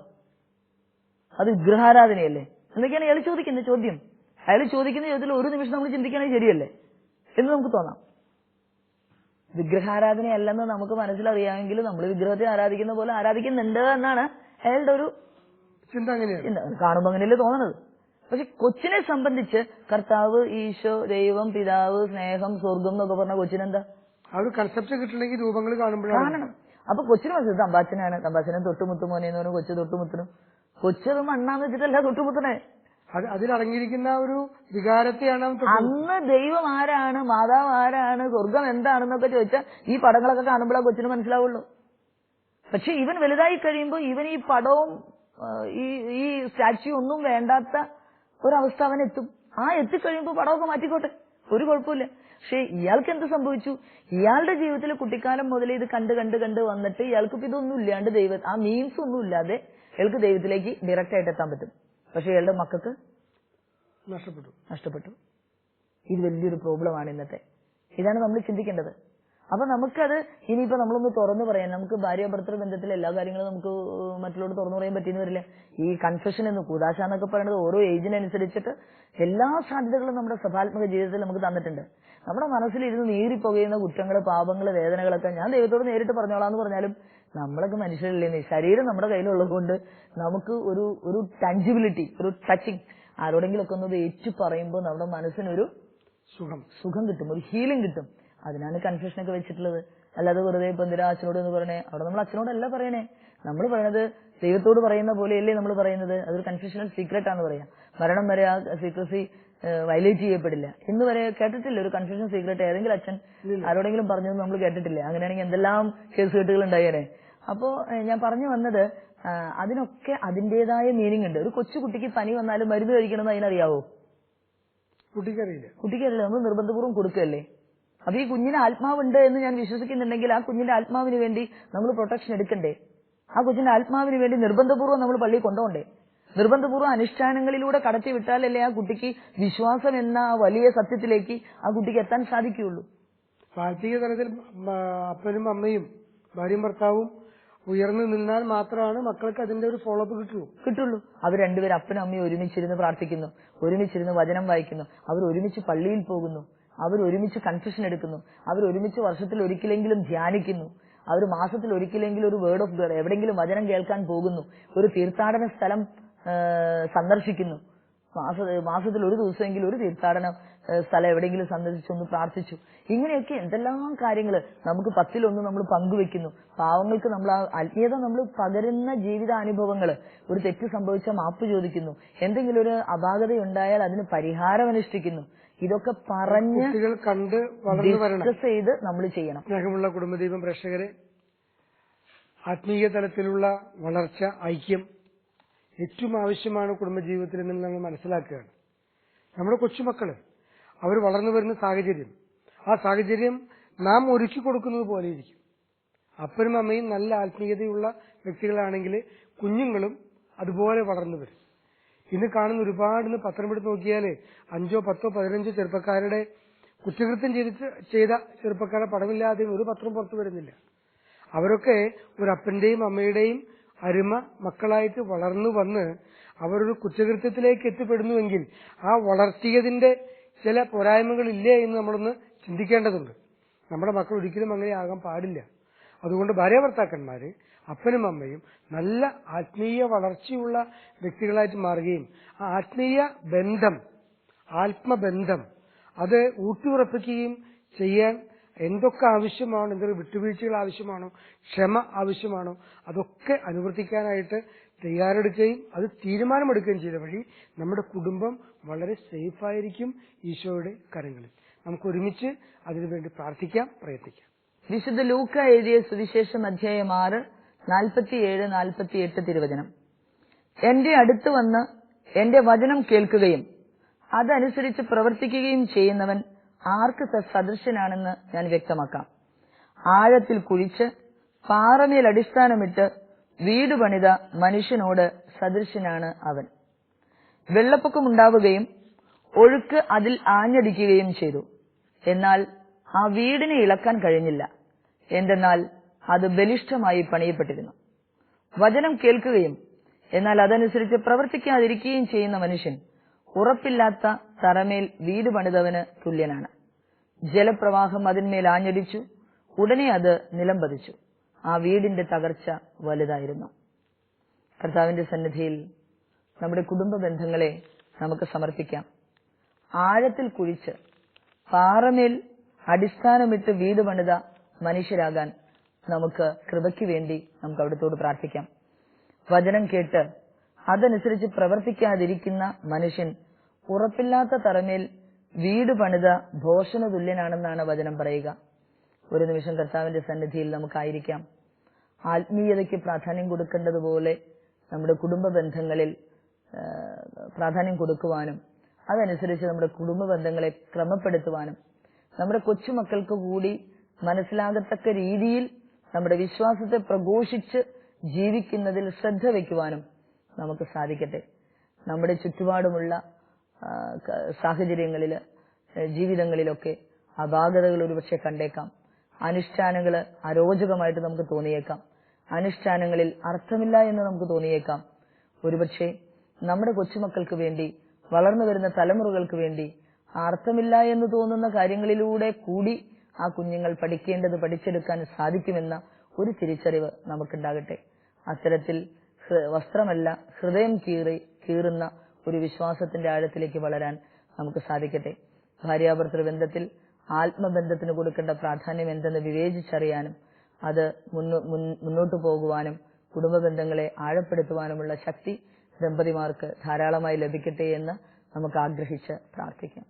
അത് വിഗ്രഹാരാധനയല്ലേ എന്നൊക്കെയാണ് അയാൾ ചോദിക്കുന്ന ചോദ്യം. അയാൾ ചോദിക്കുന്ന ചോദ്യത്തിൽ ഒരു നിമിഷം നമ്മൾ ചിന്തിക്കുകയാണെങ്കിൽ ശരിയല്ലേ എന്ന് നമുക്ക് തോന്നാം. വിഗ്രഹാരാധനയല്ലെന്ന് നമുക്ക് മനസ്സിലറിയാമെങ്കിലും നമ്മൾ വിഗ്രഹത്തെ ആരാധിക്കുന്ന പോലെ ആരാധിക്കുന്നുണ്ട് എന്നാണ് അയാളുടെ ഒരു ചിന്ത. കാണുമ്പോൾ അങ്ങനെയല്ലേ തോന്നണത്. പക്ഷെ കൊച്ചിനെ സംബന്ധിച്ച് കർത്താവ്, ഈശോ, ദൈവം, പിതാവ്, സ്നേഹം, സ്വർഗം എന്നൊക്കെ പറഞ്ഞ കൊച്ചിനെന്താ ആ ഒരു കൺസെപ്റ്റ് കിട്ടണമെങ്കിൽ രൂപങ്ങൾ കാണണം. അപ്പൊ കൊച്ചിന് മനസ്സിലായി തമ്പാച്ചനാണ്, തമ്പാച്ചനെ തൊട്ടുമുത്തുമോനെ എന്ന് പറഞ്ഞ കൊച്ചു തൊട്ടുമുത്തനും. കൊച്ചത് മണ്ണാന്ന് വെച്ചിട്ടല്ല തൊട്ടുമുത്തനെ, അതിലടങ്ങിയിരിക്കുന്ന ഒരു വികാരത്തെയാണ് അവൻ തൊട്ടത്. അന്ന് ദൈവം ആരാണ്, മാതാവ് ആരാണ്, സ്വർഗം എന്താണെന്നൊക്കെ ചോദിച്ചാൽ ഈ പടങ്ങളൊക്കെ കാണുമ്പോഴാ കൊച്ചിന് മനസ്സിലാവുള്ളൂ. പക്ഷെ ഇവൻ വലുതായി കഴിയുമ്പോൾ ഇവൻ ഈ പടവും ഈ സ്റ്റാച്യു ഒന്നും വേണ്ടാത്ത ഒരവസ്ഥ അവൻ എത്തും. എത്തിക്കഴിയുമ്പോൾ പടമൊക്കെ മാറ്റിക്കോട്ടെ, ഒരു കുഴപ്പമില്ല. പക്ഷെ ഇയാൾക്ക് എന്ത് സംഭവിച്ചു? ഇയാളുടെ ജീവിതത്തിൽ കുട്ടിക്കാലം മുതലേ ഇത് കണ്ട് കണ്ട് കണ്ട് വന്നിട്ട് ഇയാൾക്ക് ഇതൊന്നും ഇല്ലാണ്ട് ആ മീൻസ് ഒന്നും ഇല്ലാതെ ഇയാൾക്ക് ദൈവത്തിലേക്ക് ഡയറക്റ്റ് ആയിട്ട് എത്താൻ പറ്റും. പക്ഷെ ഇയാളുടെ മക്കൾക്ക് നഷ്ടപ്പെട്ടു. ഇത് വലിയൊരു പ്രോബ്ലമാണ് ഇന്നത്തെ. ഇതാണ് നമ്മൾ ചിന്തിക്കേണ്ടത്. അപ്പൊ നമുക്കത് ഇനിയിപ്പോ നമ്മളൊന്ന് തുറന്നു പറയാൻ, നമുക്ക് ഭാര്യ ഭർത്തൃ ബന്ധത്തിലെ എല്ലാ കാര്യങ്ങളും നമുക്ക് മറ്റുള്ളവരോട് തുറന്നു പറയാൻ പറ്റിയെന്ന് വരില്ല. ഈ കൺഫെഷൻ എന്ന് കൂതാശ എന്നൊക്കെ പറയുന്നത് ഓരോ ഏജിനനുസരിച്ചിട്ട് എല്ലാ സാധ്യതകളും നമ്മുടെ സഭാത്മക ജീവിതത്തിൽ നമുക്ക് തന്നിട്ടുണ്ട്. നമ്മുടെ മനസ്സിലിരുന്ന് നീറിപ്പോകുന്ന കുറ്റങ്ങള്, പാപങ്ങള്, വേദനകളൊക്കെ ഞാൻ ദൈവത്തോട് നേരിട്ട് പറഞ്ഞോളാന്ന് പറഞ്ഞാലും നമ്മളൊക്കെ മനുഷ്യരില്ലേ, ശരീരം നമ്മുടെ കയ്യിലുള്ളത് കൊണ്ട് നമുക്ക് ഒരു ടാഞ്ചിബിലിറ്റി, ഒരു ടച്ചിങ്, ആരോടെങ്കിലും ഒക്കെ ഒന്ന് ഏറ്റു പറയുമ്പോൾ നമ്മുടെ മനസ്സിനൊരു സുഖം കിട്ടും, ഒരു ഹീലിംഗ് കിട്ടും. അതിനാണ് കൺഫെഷനൊക്കെ വെച്ചിട്ടുള്ളത്. അല്ലാതെ വെറുതെ ഇപ്പൊ എന്തിനാ അച്ഛനോട് എന്ന് പറയണേ? അവിടെ നമ്മൾ അച്ഛനോടല്ല പറയണേ, നമ്മൾ പറയണത് ദൈവത്തോട് പറയുന്ന പോലെയല്ലേ നമ്മൾ പറയുന്നത്. അതൊരു കൺഫെഷണൽ സീക്രട്ട് ആണെന്ന് പറയാം. മരണം വരെ ആ സീക്രസി വയലേറ്റ് ചെയ്യപ്പെടില്ല. ഇന്ന് വരെ കേട്ടിട്ടില്ല ഒരു കൺഫെഷൻ സീക്രട്ട് ഏതെങ്കിലും അച്ഛൻ ആരോടെങ്കിലും പറഞ്ഞു നമ്മൾ കേട്ടിട്ടില്ല. അങ്ങനെയാണെങ്കിൽ എന്തെല്ലാം കേസ് കെട്ടുകൾ ഉണ്ടായേനെ. അപ്പോ ഞാൻ പറഞ്ഞു വന്നത്, അതിനൊക്കെ അതിന്റേതായ മീനിങ് ഉണ്ട്. ഒരു കൊച്ചുകുട്ടിക്ക് പനി വന്നാലും മരുന്ന് കഴിക്കണമെന്ന് അതിനറിയാവോ? കുട്ടിക്കറിയില്ല. നമ്മൾ നിർബന്ധപൂർവ്വം കൊടുക്കുകയല്ലേ. അപ്പൊ ഈ കുഞ്ഞിന് ആത്മാവുണ്ട് എന്ന് ഞാൻ വിശ്വസിക്കുന്നുണ്ടെങ്കിൽ ആ കുഞ്ഞിന്റെ ആത്മാവിന് വേണ്ടി നമ്മൾ പ്രൊട്ടക്ഷൻ എടുക്കണ്ടേ? ആ കൊച്ചിന്റെ ആത്മാവിന് വേണ്ടി നിർബന്ധപൂർവ്വം നമ്മൾ പള്ളിയിൽ കൊണ്ടുപോകണ്ടേ? നിർബന്ധപൂർവ്വം അനുഷ്ഠാനങ്ങളിലൂടെ കടത്തി വിട്ടാലല്ലേ ആ കുട്ടിക്ക് വിശ്വാസം എന്ന വലിയ സത്യത്തിലേക്ക് ആ കുട്ടിക്ക് എത്താൻ സാധിക്കുകയുള്ളൂ. ആത്മീയ തലത്തിൽ അപ്പനും അമ്മയും ഭാര്യയും ഭർത്താവും ഉയർന്നു നിന്നാൽ മാത്രമാണ് മക്കൾക്ക് അതിന്റെ ഒരു ഫോളോ അപ്പ് കിട്ടുള്ളൂ. അവർ രണ്ടുപേരും അപ്പനും അമ്മയും ഒരുമിച്ചിരുന്ന് പ്രാർത്ഥിക്കുന്നു, ഒരുമിച്ചിരുന്ന് വചനം വായിക്കുന്നു, അവർ ഒരുമിച്ച് പള്ളിയിൽ പോകുന്നു, അവർ ഒരുമിച്ച് കൺഫെഷൻ എടുക്കുന്നു, അവർ ഒരുമിച്ച് വർഷത്തിൽ ഒരിക്കലെങ്കിലും ധ്യാനിക്കുന്നു, അവർ മാസത്തിൽ ഒരിക്കലെങ്കിലും ഒരു വേർഡ് ഓഫ് ഗോഡ് എവിടെയെങ്കിലും വചനം കേൾക്കാൻ പോകുന്നു, ഒരു തീർത്ഥാടന സ്ഥലം സന്ദർശിക്കുന്നു, മാസത്തിൽ ഒരു ദിവസമെങ്കിലും ഒരു തീർത്ഥാടന സ്ഥലം എവിടെയെങ്കിലും സന്ദർശിച്ചൊന്ന് പ്രാർത്ഥിച്ചു. ഇങ്ങനെയൊക്കെ എന്തെല്ലാം കാര്യങ്ങള് നമുക്ക് 10-1 നമ്മൾ പങ്കുവെക്കുന്നു. പാവങ്ങൾക്ക് നമ്മൾ ആ ആത്മീയത നമ്മൾ പകരുന്ന ജീവിതാനുഭവങ്ങള്, ഒരു തെറ്റ് സംഭവിച്ചാൽ മാപ്പ് ചോദിക്കുന്നു, എന്തെങ്കിലും ഒരു അപാകതയുണ്ടായാൽ അതിന് പരിഹാരം അനുഷ്ഠിക്കുന്നു. ഇതൊക്കെ പറഞ്ഞ് കണ്ട് ഡിസ്കസ് ചെയ്ത് നമ്മൾ ചെയ്യണം. സ്നേഹമുള്ള കുടുംബദീപം പ്രേക്ഷകരെ, ആത്മീയ തലത്തിലുള്ള വളർച്ച, ഐക്യം ഏറ്റവും ആവശ്യമാണ് കുടുംബജീവിതത്തിൽ എന്ന് നമ്മൾ മനസ്സിലാക്കുകയാണ്. നമ്മുടെ കൊച്ചുമക്കള് അവർ വളർന്നു വരുന്ന സാഹചര്യം, ആ സാഹചര്യം നാം ഒരുക്കി കൊടുക്കുന്നത് പോലെ ഇരിക്കും. അപ്പനും അമ്മയും നല്ല ആത്മീയതയുള്ള വ്യക്തികളാണെങ്കിൽ കുഞ്ഞുങ്ങളും അതുപോലെ വളർന്നു വരും. ഇന്ന് കാണുന്ന ഒരുപാട്, ഇന്ന് പത്രം എടുത്ത് നോക്കിയാല് 5, 10, 15 ചെറുപ്പക്കാരുടെ കുറ്റകൃത്യം ചെയ്ത ചെറുപ്പക്കാരുടെ പടമില്ലാതെ ഒരു പത്രം പുറത്തു വരുന്നില്ല. അവരൊക്കെ ഒരു അപ്പന്റെയും അമ്മയുടെയും അരുമ മക്കളായിട്ട് വളർന്നു വന്ന് അവരൊരു കുറ്റകൃത്യത്തിലേക്ക് എത്തിപ്പെടുന്നുവെങ്കിൽ ആ വളർത്തിയതിന്റെ ചില പോരായ്മകളില്ലേ എന്ന് നമ്മളൊന്ന് ചിന്തിക്കേണ്ടതുണ്ട്. നമ്മുടെ മക്കൾ ഒരിക്കലും അങ്ങനെ ആകാൻ പാടില്ല. അതുകൊണ്ട് ഭാര്യ ഭർത്താക്കന്മാര് അപ്പനും അമ്മയും നല്ല ആത്മീയ വളർച്ചയുള്ള വ്യക്തികളായിട്ട് മാറുകയും ആ ആത്മീയ ബന്ധം, ആത്മബന്ധം അത് ഊട്ടിയുറപ്പിക്കുകയും ചെയ്യാൻ എന്തൊക്കെ ആവശ്യമാണോ, എന്തൊക്കെ വിട്ടുവീഴ്ചകൾ ആവശ്യമാണോ, ക്ഷമ ആവശ്യമാണോ, അതൊക്കെ അനുവർത്തിക്കാനായിട്ട് തയ്യാറെടുക്കുകയും അത് തീരുമാനമെടുക്കുകയും ചെയ്ത വഴി നമ്മുടെ കുടുംബം വളരെ സേഫായിരിക്കും ഈശോയുടെ കരങ്ങളിൽ. നമുക്ക് ഒരുമിച്ച് അതിനുവേണ്ടി പ്രാർത്ഥിക്കാം, പ്രയത്നിക്കാം. വിശുദ്ധ ലൂക്ക എഴുതിയ സുവിശേഷം അധ്യായം 6, 47-48 തിരുവചനം. എന്റെ അടുത്ത് വന്ന് എന്റെ വചനം കേൾക്കുകയും അതനുസരിച്ച് പ്രവർത്തിക്കുകയും ചെയ്യുന്നവൻ ആർക്ക് സദൃശനാണെന്ന് ഞാൻ വ്യക്തമാക്കാം. ആഴത്തിൽ കുഴിച്ച് പാറമേൽ അടിസ്ഥാനമിട്ട് വീട് പണിത മനുഷ്യനോട് സദൃശനാണ് അവൻ. വെള്ളപ്പൊക്കമുണ്ടാവുകയും ഒഴുക്ക് അതിൽ ആഞ്ഞടിക്കുകയും ചെയ്തു. എന്നാൽ ആ വീടിനെ ഇളക്കാൻ കഴിഞ്ഞില്ല. എന്തെന്നാൽ അത് ബലിഷ്ഠമായി പണിയപ്പെട്ടിരുന്നു. വചനം കേൾക്കുകയും എന്നാൽ അതനുസരിച്ച് പ്രവർത്തിക്കാതിരിക്കുകയും ചെയ്യുന്ന മനുഷ്യൻ ഉറപ്പില്ലാത്ത തറമേൽ വീട് പണിതവന് തുല്യനാണ്. ജലപ്രവാഹം അതിന്മേൽ ആഞ്ഞടിച്ചു, ഉടനെ അത് നിലം പതിച്ചു. ആ വീടിന്റെ തകർച്ച വലുതായിരുന്നു. കർത്താവിന്റെ സന്നിധിയിൽ നമ്മുടെ കുടുംബ ബന്ധങ്ങളെ നമുക്ക് സമർപ്പിക്കാം. ആഴത്തിൽ കുഴിച്ച് പാറമേൽ അടിസ്ഥാനമിട്ട് വീട് പണിത മനുഷ്യരാകാൻ നമുക്ക് കൃപയ്ക്ക് വേണ്ടി നമുക്ക് അവിടുത്തോട് പ്രാർത്ഥിക്കാം. വചനം കേട്ട് അതനുസരിച്ച് പ്രവർത്തിക്കാതിരിക്കുന്ന മനുഷ്യൻ ഉറപ്പില്ലാത്ത തറമേൽ വീട് പണിത ഭോഷന് തുല്യനാണെന്നാണ് വചനം പറയുക. ഒരു നിമിഷം കർത്താവിന്റെ സന്നിധിയിൽ നമുക്കായിരിക്കാം. ആത്മീയതയ്ക്ക് പ്രാധാന്യം കൊടുക്കേണ്ടതുപോലെ നമ്മുടെ കുടുംബ ബന്ധങ്ങളിൽ പ്രാധാന്യം കൊടുക്കുവാനും അതനുസരിച്ച് നമ്മുടെ കുടുംബ ബന്ധങ്ങളെ ക്രമപ്പെടുത്തുവാനും നമ്മുടെ കൊച്ചുമക്കൾക്ക് കൂടി മനസ്സിലാകത്തക്ക രീതിയിൽ നമ്മുടെ വിശ്വാസത്തെ പ്രഘോഷിച്ച് ജീവിക്കുന്നതിൽ ശ്രദ്ധ വയ്ക്കുവാനും നമുക്ക് സാധിക്കട്ടെ. നമ്മുടെ ചുറ്റുപാടുമുള്ള സാഹചര്യങ്ങളിൽ ജീവിതങ്ങളിലൊക്കെ അപാകതകൾ ഒരുപക്ഷെ കണ്ടേക്കാം. അനുഷ്ഠാനങ്ങൾ അരോചകമായിട്ട് നമുക്ക് തോന്നിയേക്കാം. അനുഷ്ഠാനങ്ങളിൽ അർത്ഥമില്ല എന്ന് നമുക്ക് തോന്നിയേക്കാം. ഒരുപക്ഷെ നമ്മുടെ കൊച്ചുമക്കൾക്ക് വേണ്ടി, വളർന്നു വരുന്ന തലമുറകൾക്ക് വേണ്ടി അർത്ഥമില്ല എന്ന് തോന്നുന്ന കാര്യങ്ങളിലൂടെ കൂടി ആ കുഞ്ഞുങ്ങൾ പഠിച്ചെടുക്കാൻ സാധിക്കുമെന്ന ഒരു തിരിച്ചറിവ് നമുക്കുണ്ടാകട്ടെ. അത്തരത്തിൽ വസ്ത്രമല്ല ഹൃദയം കീറുന്ന ഒരു വിശ്വാസത്തിന്റെ ആഴത്തിലേക്ക് വളരാൻ നമുക്ക് സാധിക്കട്ടെ. ഭാര്യാഭർത്തൃ ബന്ധത്തിൽ ആത്മബന്ധത്തിന് കൊടുക്കേണ്ട പ്രാധാന്യം എന്തെന്ന് വിവേചിച്ചറിയാനും അത് മുന്നോട്ടു പോകുവാനും കുടുംബ ബന്ധങ്ങളെ ആഴപ്പെടുത്തുവാനുമുള്ള ശക്തി ദമ്പതിമാർക്ക് ധാരാളമായി ലഭിക്കട്ടെ എന്ന് നമുക്ക് ആഗ്രഹിച്ച് പ്രാർത്ഥിക്കാം.